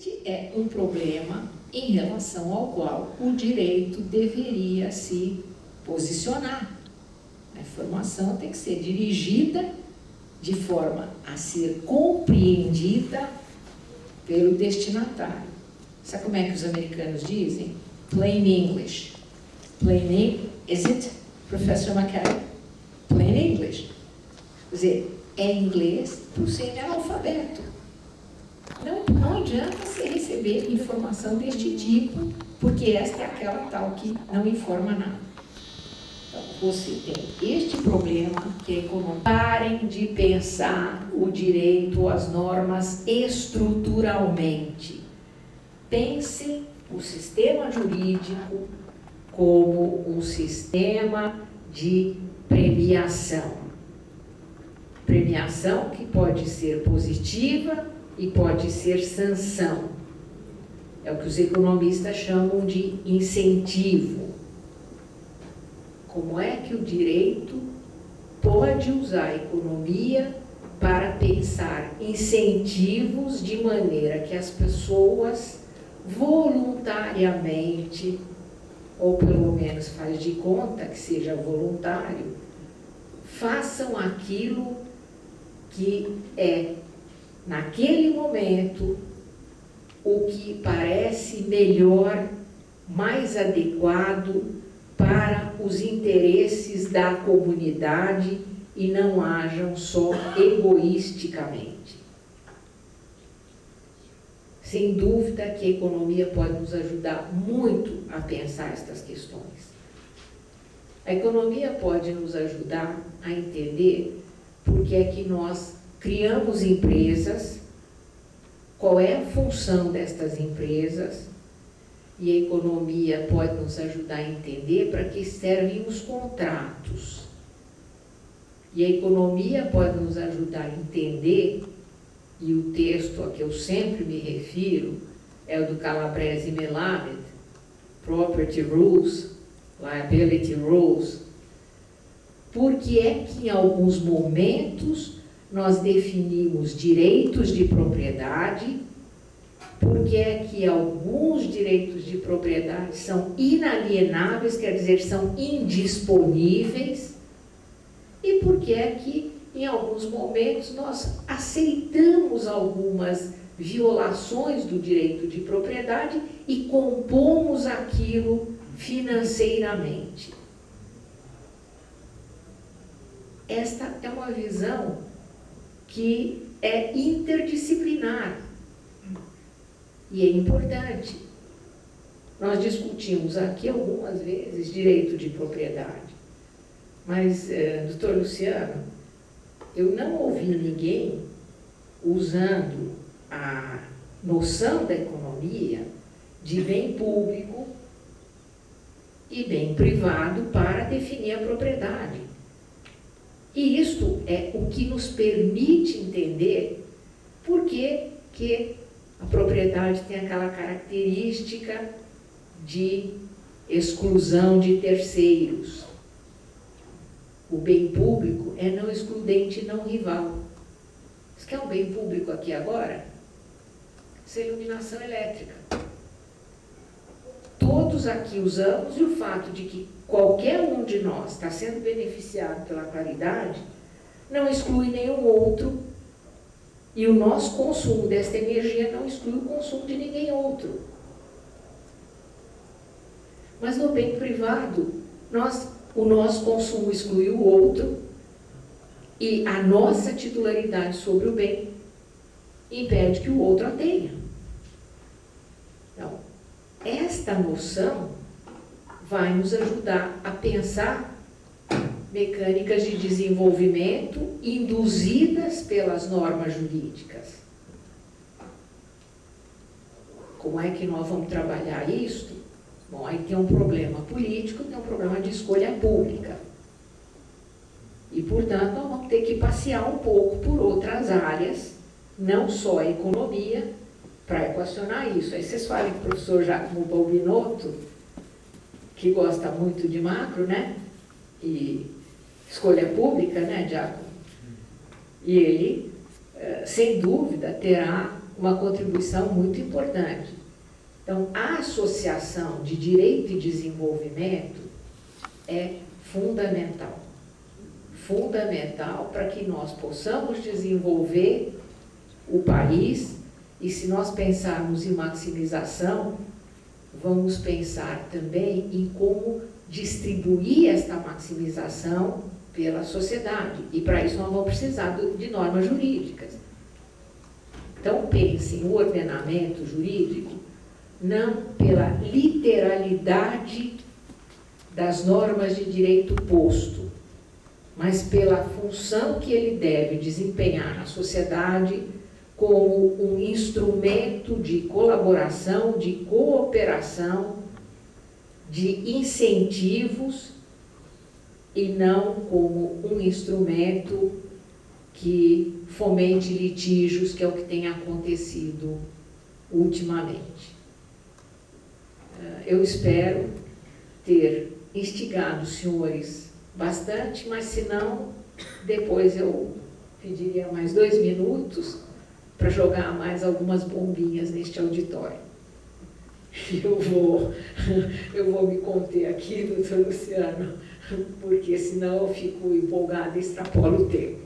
Este é um problema em relação ao qual o direito deveria se posicionar. A informação tem que ser dirigida de forma a ser compreendida pelo destinatário. Sabe como é que os americanos dizem? Plain English. Plain English, is it, Professor McCarry? Plain English. Quer dizer, é inglês para o semi-analfabeto. Não adianta você receber informação deste tipo, porque esta é aquela tal que não informa nada. Então, você tem este problema que é econômico. Parem de pensar o direito, as normas estruturalmente. Pensem o sistema jurídico como um sistema de premiação. Premiação que pode ser positiva e pode ser sanção. É o que os economistas chamam de incentivo. Como é que o direito pode usar a economia para pensar incentivos de maneira que as pessoas voluntariamente, ou pelo menos faz de conta que seja voluntário, façam aquilo que é, naquele momento, o que parece melhor, mais adequado para os interesses da comunidade e não hajam só egoisticamente. Sem dúvida que a economia pode nos ajudar muito a pensar estas questões. A economia pode nos ajudar a entender por que é que nós criamos empresas, qual é a função destas empresas, e a economia pode nos ajudar a entender para que servem os contratos. E a economia pode nos ajudar a entender, e o texto a que eu sempre me refiro é o do Calabrese e Melamed, Property Rules, Liability Rules, porque é que em alguns momentos nós definimos direitos de propriedade, porque é que alguns direitos de propriedade são inalienáveis, quer dizer, são indisponíveis, e porque é que em alguns momentos nós aceitamos algumas violações do direito de propriedade e compomos aquilo financeiramente. Esta é uma visão que é interdisciplinar e é importante. Nós discutimos aqui algumas vezes direito de propriedade, mas, doutor Luciano, eu não ouvi ninguém usando a noção da economia de bem público e bem privado para definir a propriedade. E isto é o que nos permite entender por que a propriedade tem aquela característica de exclusão de terceiros. O bem público é não excludente e não rival. Você quer um bem público aqui agora? Essa é a iluminação elétrica. Todos aqui usamos, e o fato de que qualquer um de nós está sendo beneficiado pela claridade não exclui nenhum outro, e o nosso consumo desta energia não exclui o consumo de ninguém outro. Mas no bem privado, o nosso consumo exclui o outro, e a nossa titularidade sobre o bem impede que o outro a tenha. Então, esta noção vai nos ajudar a pensar mecânicas de desenvolvimento induzidas pelas normas jurídicas. Como é que nós vamos trabalhar isto? Bom, aí tem um problema político, tem um problema de escolha pública. E, portanto, nós vamos ter que passear um pouco por outras áreas, não só a economia, para equacionar isso. Aí vocês falam que o professor Giacomo Balbinotto, que gosta muito de macro, né? E escolha pública, né, Giacomo? E ele, sem dúvida, terá uma contribuição muito importante. Então, a associação de direito e desenvolvimento é fundamental. Fundamental para que nós possamos desenvolver o país, e se nós pensarmos em maximização, vamos pensar também em como distribuir esta maximização pela sociedade. E para isso nós vamos precisar de normas jurídicas. Então pensem o ordenamento jurídico não pela literalidade das normas de direito posto, mas pela função que ele deve desempenhar na sociedade como um instrumento de colaboração, de cooperação, de incentivos, e não como um instrumento que fomente litígios, que é o que tem acontecido ultimamente. Eu espero ter instigado os senhores bastante, mas se não, depois eu pediria mais 2 minutos para jogar mais algumas bombinhas neste auditório. Eu vou me conter aqui, doutor Luciano, porque senão eu fico empolgada e extrapolo o tempo.